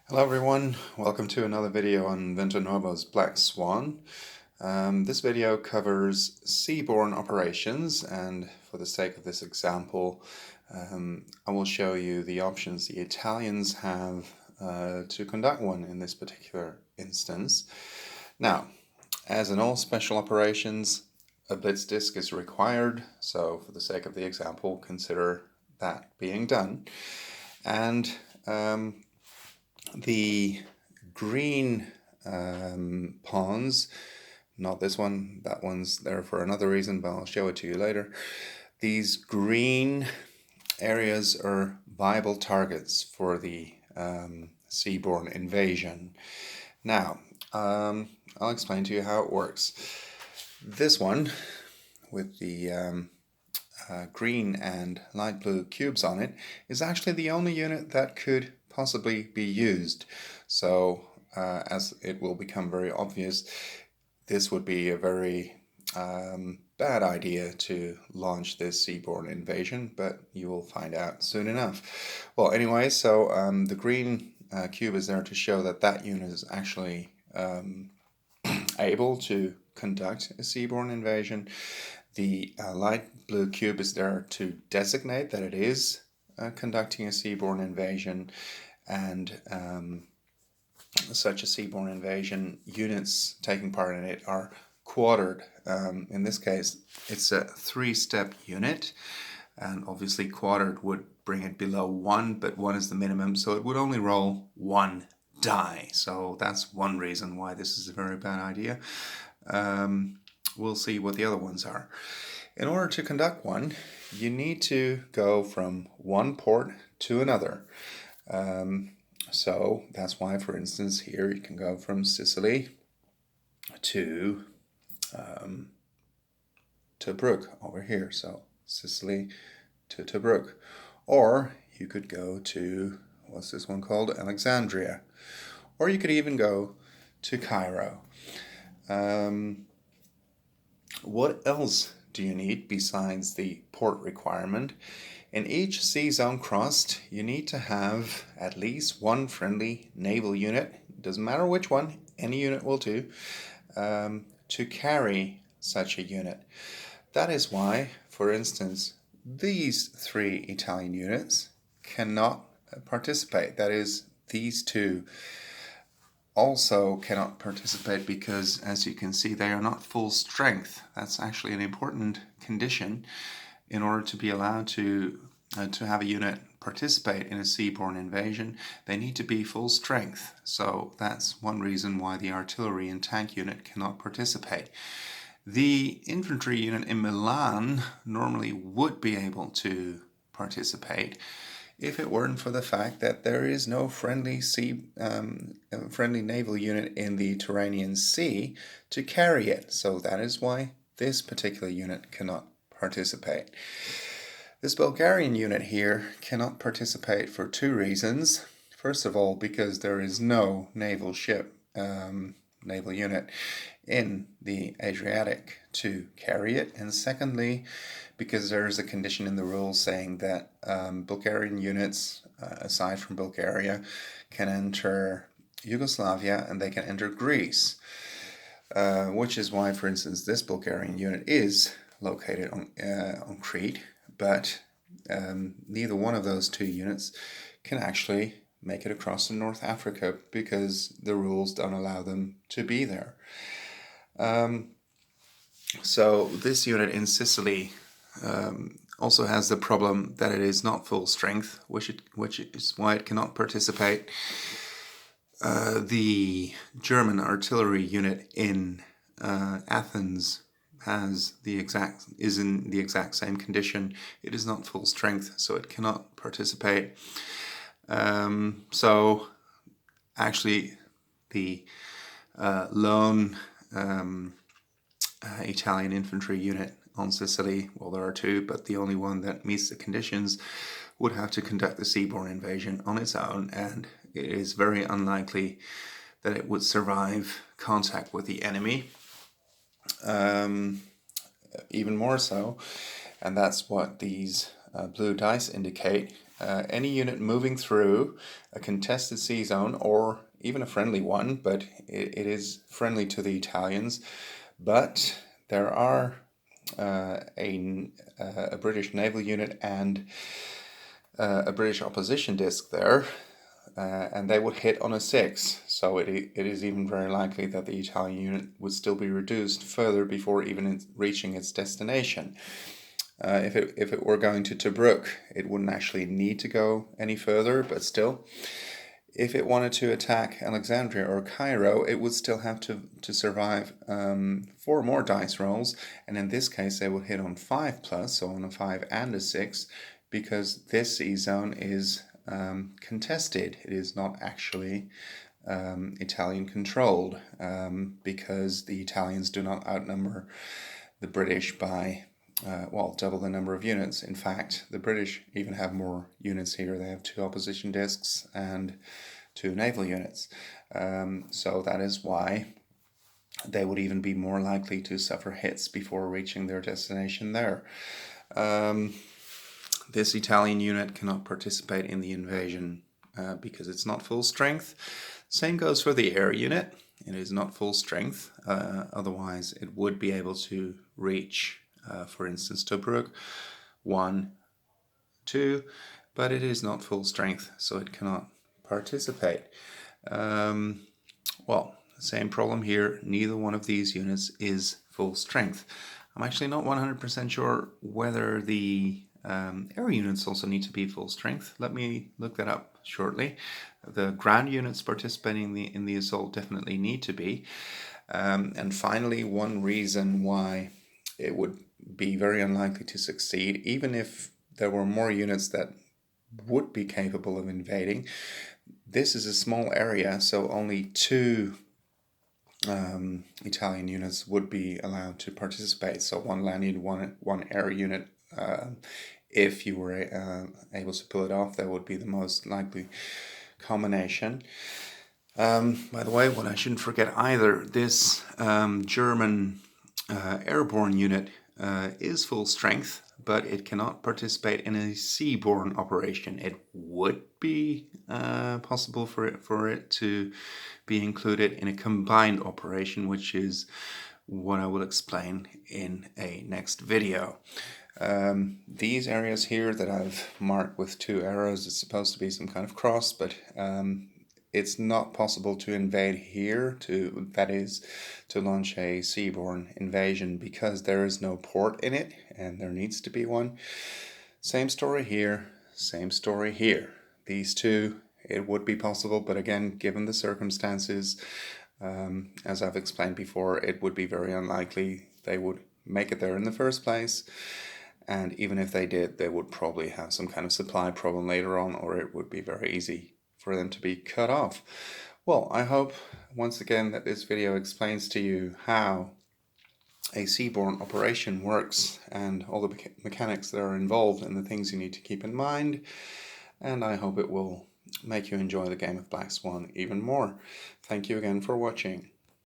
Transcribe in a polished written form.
Hello everyone, welcome to another video on Vento Novo's Black Swan. This video covers seaborne operations, and for the sake of this example I will show you the options the Italians have to conduct one in this particular instance. Now, as in all special operations, a blitz disk is required, so for the sake of the example consider that being done. And the green pawns, not this one, that one's there for another reason, but I'll show it to you later. These green areas are viable targets for the seaborne invasion. Now, I'll explain to you how it works. This one, with the green and light blue cubes on it, is actually the only unit that could possibly be used. So as it will become very obvious, this would be a very bad idea to launch this seaborne invasion, but you will find out soon enough. Well, anyway, so the green cube is there to show that that unit is actually able to conduct a seaborne invasion. The light blue cube is there to designate that it is conducting a seaborne invasion, and such a seaborne invasion, units taking part in it are quartered. In this case, it's a 3-step unit, and obviously quartered would bring it below 1, but 1 is the minimum, so it would only roll 1 die. So that's one reason why this is a very bad idea. We'll see what the other ones are. In order to conduct one, you need to go from one port to another. So that's why, for instance, here you can go from Sicily to Tobruk over here. So Sicily to Tobruk. Or you could go to, what's this one called? Alexandria. Or you could even go to Cairo. What else do you need besides the port requirement? In each sea zone crossed, you need to have at least one friendly naval unit, doesn't matter which one, any unit will do, to carry such a unit. That is why, for instance, these 3 Italian units cannot participate. That is, these 2 also cannot participate because, as you can see, they are not full strength. That's actually an important condition in order to be allowed to have a unit participate in a seaborne invasion. They need to be full strength. So that's one reason why the artillery and tank unit cannot participate. The infantry unit in Milan normally would be able to participate if it weren't for the fact that there is no friendly naval unit in the Tyrrhenian Sea to carry it. So that is why this particular unit cannot participate. This Bulgarian unit here cannot participate for 2 reasons. First of all, because there is no naval unit in the Adriatic to carry it, and secondly, because there is a condition in the rules saying that Bulgarian units, aside from Bulgaria, can enter Yugoslavia and they can enter Greece, which is why, for instance, this Bulgarian unit is located on Crete, but neither one of those 2 units can actually make it across to North Africa because the rules don't allow them to be there. So this unit in Sicily also has the problem that it is not full strength, which is why it cannot participate. The German artillery unit in Athens is in the exact same condition. It is not full strength, so it cannot participate. So actually the lone Italian infantry unit on Sicily, well, there are 2, but the only one that meets the conditions would have to conduct the seaborne invasion on its own, and it is very unlikely that it would survive contact with the enemy. Even more so, and that's what these blue dice indicate. any unit moving through a contested sea zone, or even a friendly one, but it is friendly to the Italians. But there are a British naval unit and a British opposition disc there, and they would hit on a 6. So it is even very likely that the Italian unit would still be reduced further before even reaching its destination. If it were going to Tobruk, it wouldn't actually need to go any further, but still, if it wanted to attack Alexandria or Cairo, it would still have to survive 4 more dice rolls, and in this case they would hit on 5+, so on a 5 and a 6, because this sea zone is contested. It is not actually Italian controlled, because the Italians do not outnumber the British by double the number of units. In fact, the British even have more units here. They have 2 opposition discs and 2 naval units. So that is why they would even be more likely to suffer hits before reaching their destination there. This Italian unit cannot participate in the invasion because it's not full strength. Same goes for the air unit. It is not full strength. Otherwise, it would be able to reach, for instance, Tobruk 1, 2, but it is not full strength, so it cannot participate. Same problem here. Neither one of these units is full strength. I'm actually not 100% sure whether the air units also need to be full strength. Let me look that up shortly. The ground units participating in the assault definitely need to be. And finally, one reason why it would be very unlikely to succeed, even if there were more units that would be capable of invading. This is a small area, so only 2 Italian units would be allowed to participate. So 1 land unit, one air unit. If you were able to pull it off, that would be the most likely combination. By the way, what I shouldn't forget either, this German airborne unit is full strength, but it cannot participate in a seaborne operation. It would be possible for it to be included in a combined operation, which is what I will explain in a next video. These areas here that I've marked with 2 arrows, it's supposed to be some kind of cross, but it's not possible to invade here, that is, to launch a seaborne invasion, because there is no port in it, and there needs to be one. Same story here, same story here. These 2, it would be possible, but again, given the circumstances, as I've explained before, it would be very unlikely they would make it there in the first place. And even if they did, they would probably have some kind of supply problem later on, or it would be very easy for them to be cut off. Well, I hope once again that this video explains to you how a seaborne operation works and all the mechanics that are involved and the things you need to keep in mind. And I hope it will make you enjoy the game of Black Swan even more. Thank you again for watching.